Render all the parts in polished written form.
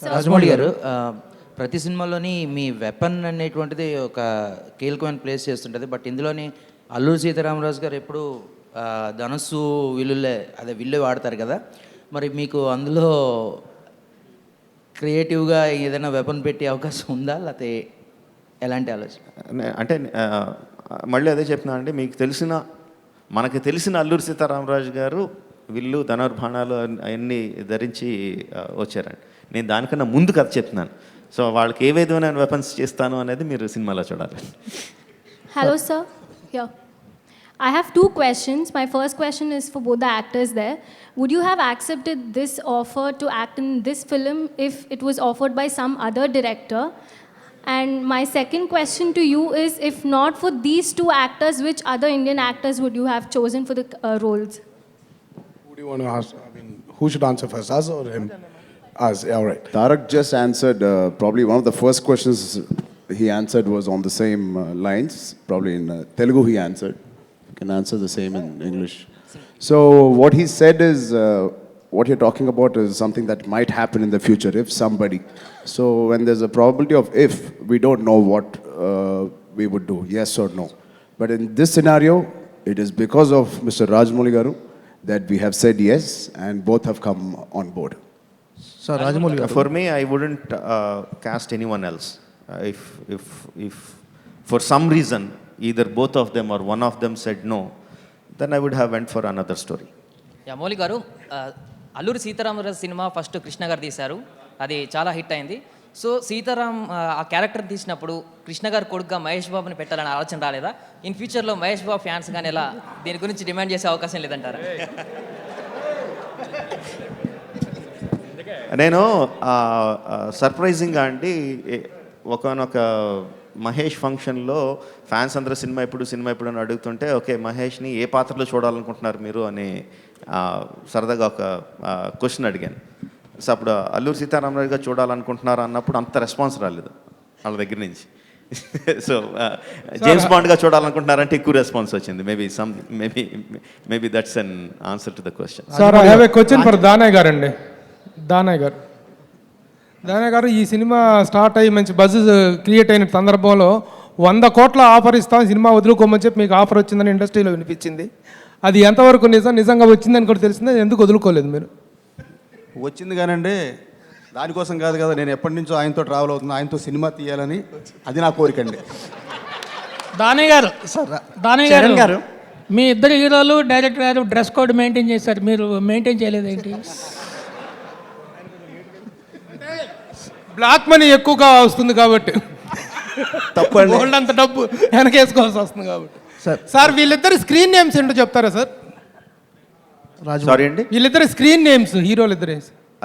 రాజమౌళి గారు, ప్రతి సినిమాలోని మీ వెపన్ అనేటువంటిది ఒక కీలకమైన ప్లేస్ చేస్తుంటుంది. బట్ ఇందులోని అల్లూరి సీతారామరాజు గారు ఎప్పుడు ధనస్సు విల్లు వాడతారు కదా. మరి మీకు అందులో క్రియేటివ్గా ఏదైనా వెపన్ పెట్టే అవకాశం ఉందా, లేకపోతే ఎలాంటి ఆలోచన? అంటే మళ్ళీ అదే చెప్తున్నా అండి, మనకు తెలిసిన అల్లూరి సీతారామరాజు గారు విల్లు ధనుర్బాణాలు అవన్నీ ధరించి వచ్చారండి. నేను దానికన్నా ముందు కథ చెప్తున్నాను. సో వాళ్ళకి ఏ విధమైన వెపన్స్ చేస్తాను అనేది మీరు సినిమాలో చూడాలి. Hello, sir. Yeah. I have two questions. My first question is for both the actors there. Would you have accepted this offer to act in this film if it was offered by some other director? And my second question to you is, if not for these two actors, which other Indian actors would you have chosen for the roles? Who do you want to ask? I mean, who should answer first, us or him? Us, yeah, all right. Tarak just answered, probably one of the first questions he answered was on the same lines. Probably in Telugu he answered. You can answer the same in English. So what he said is, what you're talking about is something that might happen in the future if somebody. So when there's a probability of if, we don't know what we would do, yes or no. But in this scenario, it is because of Mr. Rajamouli Garu that we have said yes, and both have come on board. So Rajamouli Garu, For me, I wouldn't cast anyone else. If for some reason either both of them or one of them said no, then I would have went for another story. Mouli గారు, Alluri Sitaramaraju cinema first Krishna గారు తీశారు, అది చాలా hit అయింది. So Sitaram ఆ character తీసినప్పుడు కృష్ణ గారు కొడుకుగా మహేష్ బాబుని పెట్టాలని ఆలోచన రాలేదా? ఇన్ ఫ్యూచర్లో మహేష్ బాబు ఫ్యాన్స్ కానీ ఎలా దీని గురించి డిమాండ్ చేసే అవకాశం లేదంటారా? నేను సర్ప్రైజింగ్గా అండి, ఒకనొక మహేష్ ఫంక్షన్లో ఫ్యాన్స్ అందరూ సినిమా ఎప్పుడు అని అడుగుతుంటే, ఓకే మహేష్ని ఏ పాత్రలో చూడాలనుకుంటున్నారు మీరు అని సరదాగా ఒక క్వశ్చన్ అడిగాను. సో అప్పుడు అల్లూరి సీతారామరాజుగా చూడాలనుకుంటున్నారు అన్నప్పుడు అంత రెస్పాన్స్ రాలేదు వాళ్ళ దగ్గర నుంచి. సో జేమ్స్ బాండ్గా చూడాలనుకుంటున్నారంటే ఎక్కువ రెస్పాన్స్ వచ్చింది. Maybe that's an answer to the question. Sir I have a question for Danayya గారు అండి. దానయ్య గారు, ఈ సినిమా స్టార్ట్ అయ్యి మంచి బజ్ క్రియేట్ అయిన సందర్భంలో 100 కోట్ల ఆఫర్ ఇస్తాం సినిమా వదులుకోమని చెప్పి మీకు ఆఫర్ వచ్చిందని ఇండస్ట్రీలో వినిపించింది. అది ఎంతవరకు నిజంగా వచ్చిందని కూడా తెలిసిందే, ఎందుకు వదులుకోలేదు మీరు? వచ్చింది కానండి, దానికోసం కాదు కదా, నేను ఎప్పటి నుంచో ఆయనతో ట్రావెల్ అవుతున్నా, ఆయనతో సినిమా తీయాలని, అది నా కోరికండి. దానయ్య గారు, మీ ఇద్దరు హీరోలు డైరెక్టర్ గారు డ్రెస్ కోడ్ మెయింటైన్ చేశారు, మీరు మెయింటైన్ చేయలేదేంటి? బ్లాక్ మనీ ఎక్కువగా వస్తుంది కాబట్టి, తప్పండి, అంత డబ్బు వెనకేసుకోవాల్సి వస్తుంది కాబట్టి. సార్ వీళ్ళిద్దరు స్క్రీన్ నేమ్స్ ఏంటో చెప్తారా సార్? సారీ అండి, వీళ్ళిద్దరు స్క్రీన్ నేమ్స్ హీరోలు ఇద్దరే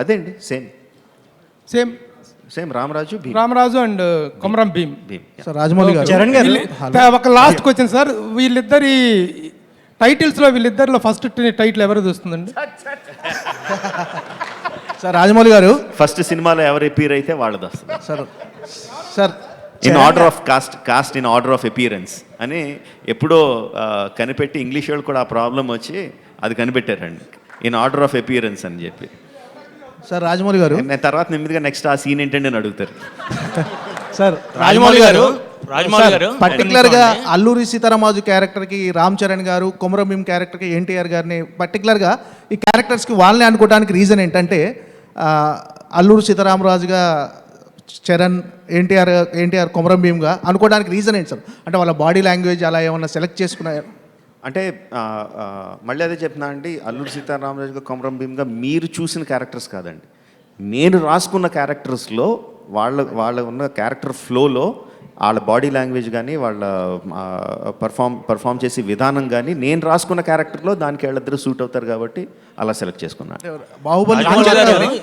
అదే అండి, same Ramaraju and Komaram Bheem. Sir Rajamouli గారు, చరణ్ గారు, ఒక లాస్ట్ క్వశ్చన్ సార్, వీళ్ళిద్దరి టైటిల్స్లో వీళ్ళిద్దరిలో ఫస్ట్ టైటిల్ ఎవరిది వస్తుందండి? సార్ రాజమౌళి గారు, ఫస్ట్ సినిమాలో ఎవరు అపీర్ అయితే వాళ్ళది వస్తుంది sir in order of cost in order of appearance అని ఎప్పుడో కనిపెట్టి ఇంగ్లీష్ వాళ్ళు కూడా ఆ ప్రాబ్లం వచ్చి అది కనిపెట్టారండి, ఇన్ ఆర్డర్ ఆఫ్ అపీరెన్స్ అని చెప్పి. సార్ రాజమౌళి గారు, నేను తర్వాత నెమ్మదిగా నెక్స్ట్ ఆ సీన్ ఏంటండి అని అడుగుతారు. సార్ రాజమౌళి గారు పర్టికులర్గా అల్లూరి సీతారామరాజు క్యారెక్టర్కి రామ్ చరణ్ గారు, కొమరం భీమ్ క్యారెక్టర్కి ఎన్టీఆర్ గారిని పర్టికులర్గా ఈ క్యారెక్టర్స్కి వాళ్ళని అనుకోవడానికి రీజన్ ఏంటంటే, అల్లూరి సీతారామరాజుగా చరణ్, ఎన్టీఆర్ కొమరం భీమ్గా అనుకోవడానికి రీజన్ ఏంటి సార్? అంటే వాళ్ళ బాడీ లాంగ్వేజ్ అలా ఏమన్నా సెలెక్ట్ చేసుకున్నాయా? అంటే మళ్ళీ అదే చెప్తున్నా అండి, అల్లూరి సీతారామరాజుగా కొమరం భీమ్గా మీరు చూసిన క్యారెక్టర్స్ కాదండి, నేను రాసుకున్న క్యారెక్టర్స్లో వాళ్ళ ఉన్న క్యారెక్టర్ ఫ్లోలో వాళ్ళ బాడీ లాంగ్వేజ్ కానీ వాళ్ళ పర్ఫామ్ చేసే విధానం కానీ నేను రాసుకున్న క్యారెక్టర్లో దానికి వాళ్ళిద్దరు సూట్ అవుతారు కాబట్టి అలా సెలెక్ట్ చేసుకున్నాను. బాహుబలి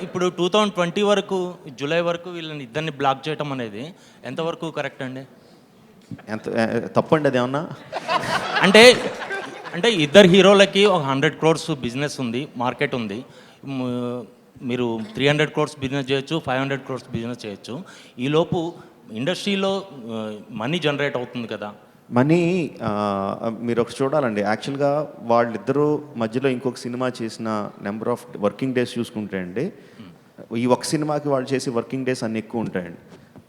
ఇప్పుడు 2020 వరకు, జూలై వరకు వీళ్ళని ఇద్దరిని బ్లాక్ చేయటం అనేది ఎంతవరకు కరెక్ట్ అండి? తప్పండి అది ఏమన్నా? అంటే ఇద్దరు హీరోలకి ఒక 100 crores బిజినెస్ ఉంది, మార్కెట్ ఉంది. మీరు 300 crores బిజినెస్ చేయొచ్చు, 500 crores బిజినెస్ చేయొచ్చు. ఈలోపు ఇండస్ట్రీలో మనీ జనరేట్ అవుతుంది కదా. మనీ మీరు ఒకటి చూడాలండి, యాక్చువల్గా వాళ్ళిద్దరూ మధ్యలో ఇంకొక సినిమా చేసిన నెంబర్ ఆఫ్ వర్కింగ్ డేస్ చూసుకుంటే అండి, ఈ ఒక్క సినిమాకి వాళ్ళు చేసే వర్కింగ్ డేస్ అన్ని ఎక్కువ ఉంటాయండి.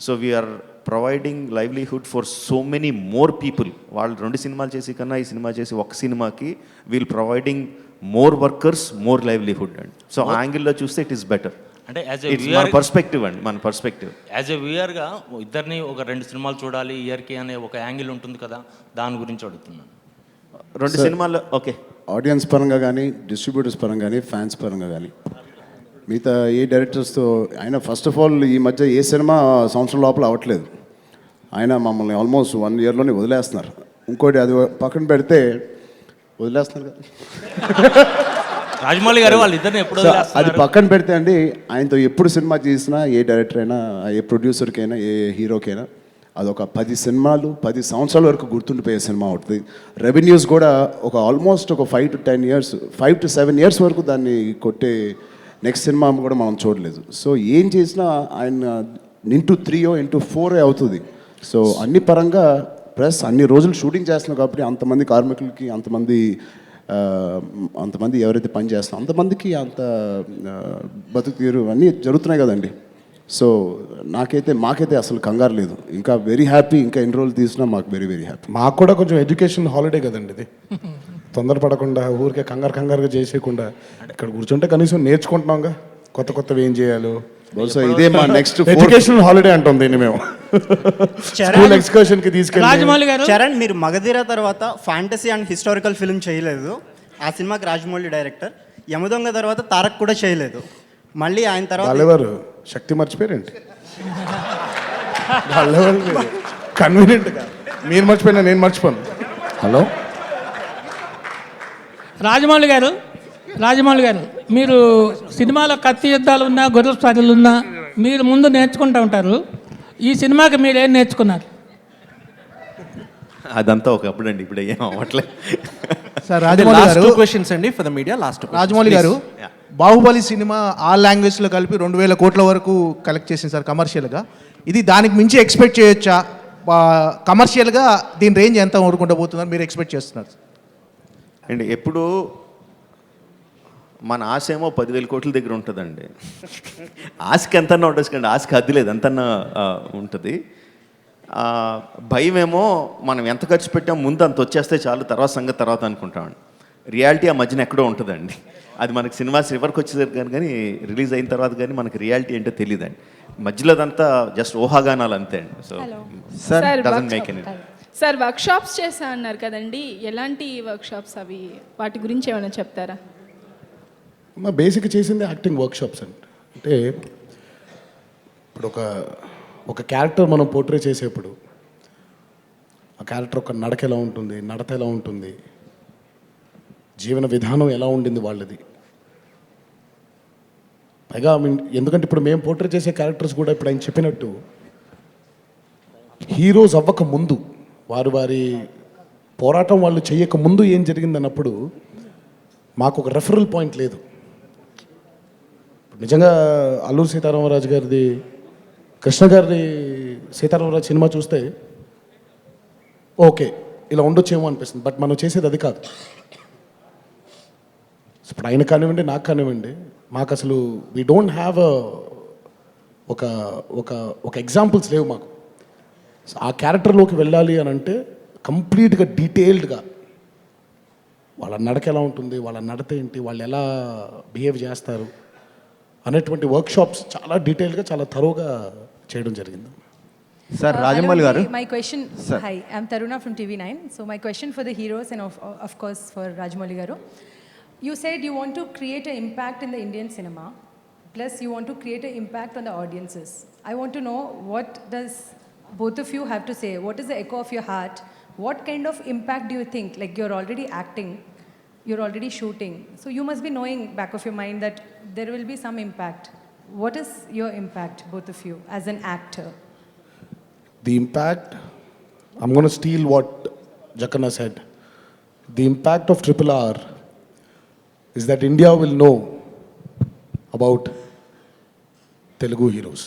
So we are providing livelihood for so many more people. వాళ్ళు 2 సినిమాలు చేసి కన్నా ఈ సినిమా చేసి ఒక సినిమాకి we'll providing more workers, more livelihood అండి. సో ఆ యాంగిల్లో చూస్తే ఇట్ ఈస్ బెటర్. అంటే మన పర్స్పెక్టివ్ అండి, మన పర్స్పెక్టివ్. యాజ్ ఎ వ్యూయర్గా ఇద్దరిని ఒక 2 సినిమాలు చూడాలి ఇయర్కి అనే ఒక యాంగిల్ ఉంటుంది కదా, దాని గురించి అడుగుతున్నాను. 2 సినిమాలు ఓకే. ఆడియన్స్ పరంగా కానీ, డిస్ట్రిబ్యూటర్స్ పరంగా కానీ, ఫ్యాన్స్ పరంగా కానీ, మిగతా ఏ డైరెక్టర్స్తో ఆయన ఫస్ట్ ఆఫ్ ఆల్ ఈ మధ్య ఏ సినిమా సంవత్సరం లోపల అవ్వట్లేదు. ఆయన మమ్మల్ని ఆల్మోస్ట్ 1 ఇయర్లోనే వదిలేస్తున్నారు. ఇంకోటి అది పక్కన పెడితే వదిలేస్తున్నారు కదా. రాజమౌళి గారు వాళ్ళిద్దరిని ఎప్పుడు అది పక్కన పెడితే అండి, ఆయనతో ఎప్పుడు సినిమా చేసినా ఏ డైరెక్టర్ అయినా, ఏ ప్రొడ్యూసర్కైనా, ఏ హీరోకైనా అదొక 10 సినిమాలు 10 సంవత్సరాల వరకు గుర్తుండిపోయే సినిమా అవుతుంది. రెవెన్యూస్ కూడా ఒక ఆల్మోస్ట్ ఒక 5 to 10 years, 5 to 7 years వరకు దాన్ని కొట్టే నెక్స్ట్ సినిమా కూడా మనం చూడలేదు. సో ఏం చేసినా ఆయన ఇంటూ 3 ఇంటూ 4 అవుతుంది. సో అన్ని పరంగా ప్లస్ అన్ని రోజులు షూటింగ్ చేస్తున్నాం కాబట్టి అంతమంది కార్మికులకి, అంతమంది ఎవరైతే పని చేస్తున్నారో అంతమందికి అంత బతుకు తీరు అన్నీ జరుగుతున్నాయి కదండి. సో మాకైతే అసలు కంగారు లేదు. ఇంకా వెరీ హ్యాపీ. ఇంకా ఎన్ని రోజులు తీసినా మాకు వెరీ వెరీ హ్యాపీ. మాకు కూడా కొంచెం ఎడ్యుకేషన్ హాలిడే కదండి ఇది. తొందరపడకుండా ఊరికే కంగారుగా చేసేయకుండా ఇక్కడ కూర్చుంటే కనీసం నేర్చుకుంటున్నాంగా కొత్తవి ఏం చేయాలో. బహుశా ఇదే మా నెక్స్ట్ ఎడ్యుకేషన్ హాలిడే అంటాం దీన్ని మేము. స్కూల్ ఎక్స్కర్షన్ కి తీసుకెళ్ళి. రాజమౌళి గారు, చరణ్, మీరు మగధీర తర్వాత ఫ్యాంటసీ అండ్ హిస్టారికల్ ఫిల్మ్ చేయలేదు. ఆ సినిమాకి రాజమౌళి డైరెక్టర్. యమదొంగ తర్వాత తారక్ కూడా చేయలేదు. మళ్ళీ ఆయన తర్వాత వాళ్ళెవరు శక్తి మర్చిపోయారేంటి? వాళ్ళెవరు కన్వీనియంట్గా మీరు మర్చిపోయినా నేను మర్చిపోను. హలో రాజమౌళి గారు, మీరు సినిమాలో కత్తి యుద్ధాలు ఉన్నా, గొర్రెల స్టార్లు ఉన్నా మీరు ముందు నేర్చుకుంటూ ఉంటారు. ఈ సినిమాకి మీరు ఏం నేర్చుకున్నారు? అదంతా ఒకప్పుడు అండి, ఇప్పుడు ఏం అవ్వట్లేదు. సార్ రాజమౌళి గారు, క్వశ్చన్స్ అండి ఫర్ ద మీడియా. రాజమౌళి గారు, బాహుబలి సినిమా ఆల్ లాంగ్వేజ్లో కలిపి 2000 కోట్ల వరకు కలెక్ట్ చేసింది సార్ కమర్షియల్గా. ఇది దానికి మించి ఎక్స్పెక్ట్ చేయొచ్చా? కమర్షియల్గా దీని రేంజ్ ఎంత ఊరుకుంటూ పోతుందని మీరు ఎక్స్పెక్ట్ చేస్తున్నారు? అండి ఎప్పుడు మన ఆశ ఏమో 10,000 కోట్ల దగ్గర ఉంటుందండి. ఆశకి ఎంతన్నా ఉంటుంది కండి, ఆశకి హద్దు లేదు, ఎంతన్నా ఉంటుంది. భయం ఏమో మనం ఎంత ఖర్చు పెట్టాం ముందు అంత వచ్చేస్తే చాలు, తర్వాత సంగతి తర్వాత అనుకుంటామండి. రియాలిటీ ఆ మధ్యన ఎక్కడో ఉంటుందండి. అది మనకి సినిమా చివరికి వచ్చేసరికి కానీ రిలీజ్ అయిన తర్వాత కానీ మనకి రియాలిటీ ఏంటో తెలియదండి. మధ్యలో అదంతా జస్ట్ ఊహాగానాలు అంతే అండి. So doesn't make any. Sir, workshops చేశా అన్నారు కదండి, ఎలాంటి వర్క్షాప్స్ అవి? వాటి గురించి ఏమైనా చెప్తారా? మా బేసిక్ చేసింది యాక్టింగ్ వర్క్షాప్స్ అండి. అంటే ఇప్పుడు ఒక క్యారెక్టర్ మనం పోర్ట్రే చేసేప్పుడు ఆ క్యారెక్టర్ ఒక నడక ఎలా ఉంటుంది, నడత ఎలా ఉంటుంది, జీవన విధానం ఎలా ఉండింది వాళ్ళది. పైగా ఎందుకంటే ఇప్పుడు మేము పోర్ట్రే చేసే క్యారెక్టర్స్ కూడా ఇప్పుడు ఆయన చెప్పినట్టు హీరోస్ అవ్వక ముందు, వారి పోరాటం వాళ్ళు చేయక ముందు ఏం జరిగిందన్నప్పుడు మాకు ఒక రెఫరల్ పాయింట్ లేదు. నిజంగా అల్లూరి సీతారామరాజు గారిది, కృష్ణ గారి సీతారామరాజు సినిమా చూస్తే ఓకే ఇలా ఉండొచ్చేమో అనిపిస్తుంది. బట్ మనం చేసేది అది కాదు. ఇప్పుడు ఆయన కానివ్వండి, నాకు కానివ్వండి, మాకు అసలు వీ డోంట్ హ్యావ్ ఒక ఎగ్జాంపుల్స్ లేవు మాకు. ఆ క్యారెక్టర్లోకి వెళ్ళాలి అని అంటే కంప్లీట్గా డీటెయిల్డ్గా వాళ్ళ నడక ఎలా ఉంటుంది, వాళ్ళ నడత ఏంటి, వాళ్ళు ఎలా బిహేవ్ చేస్తారు అనేటువంటి వర్క్షాప్స్ చాలా డీటెయిల్గా, చాలా థరోగా చేయడం జరిగింది. సార్ రాజమౌళి గారు, my question, hi, I'm Taruna from TV9. So my question for the heroes and of course for Rajamouli garu, you said you want to create an impact in the Indian cinema, plus you want to create an impact on the audiences. I want to know, what does both of you have to say? What is the echo of your heart? What kind of impact do you think? Like, you're already acting, you're already shooting, so you must be knowing back of your mind that there will be some impact. What is your impact, both of you, as an actor? The impact, I'm going to steal what Jakanna said. The impact of RRR is that India will know about Telugu heroes.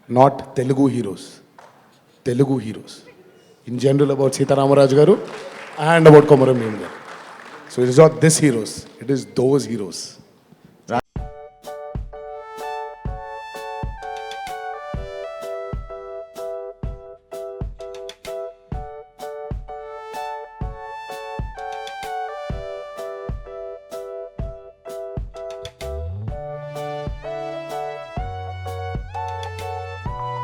Not Telugu heroes. Telugu heroes. In general, about Sita Ramaraj garu and about Komaram Bhim garu. So it is not this heroes, it is those heroes.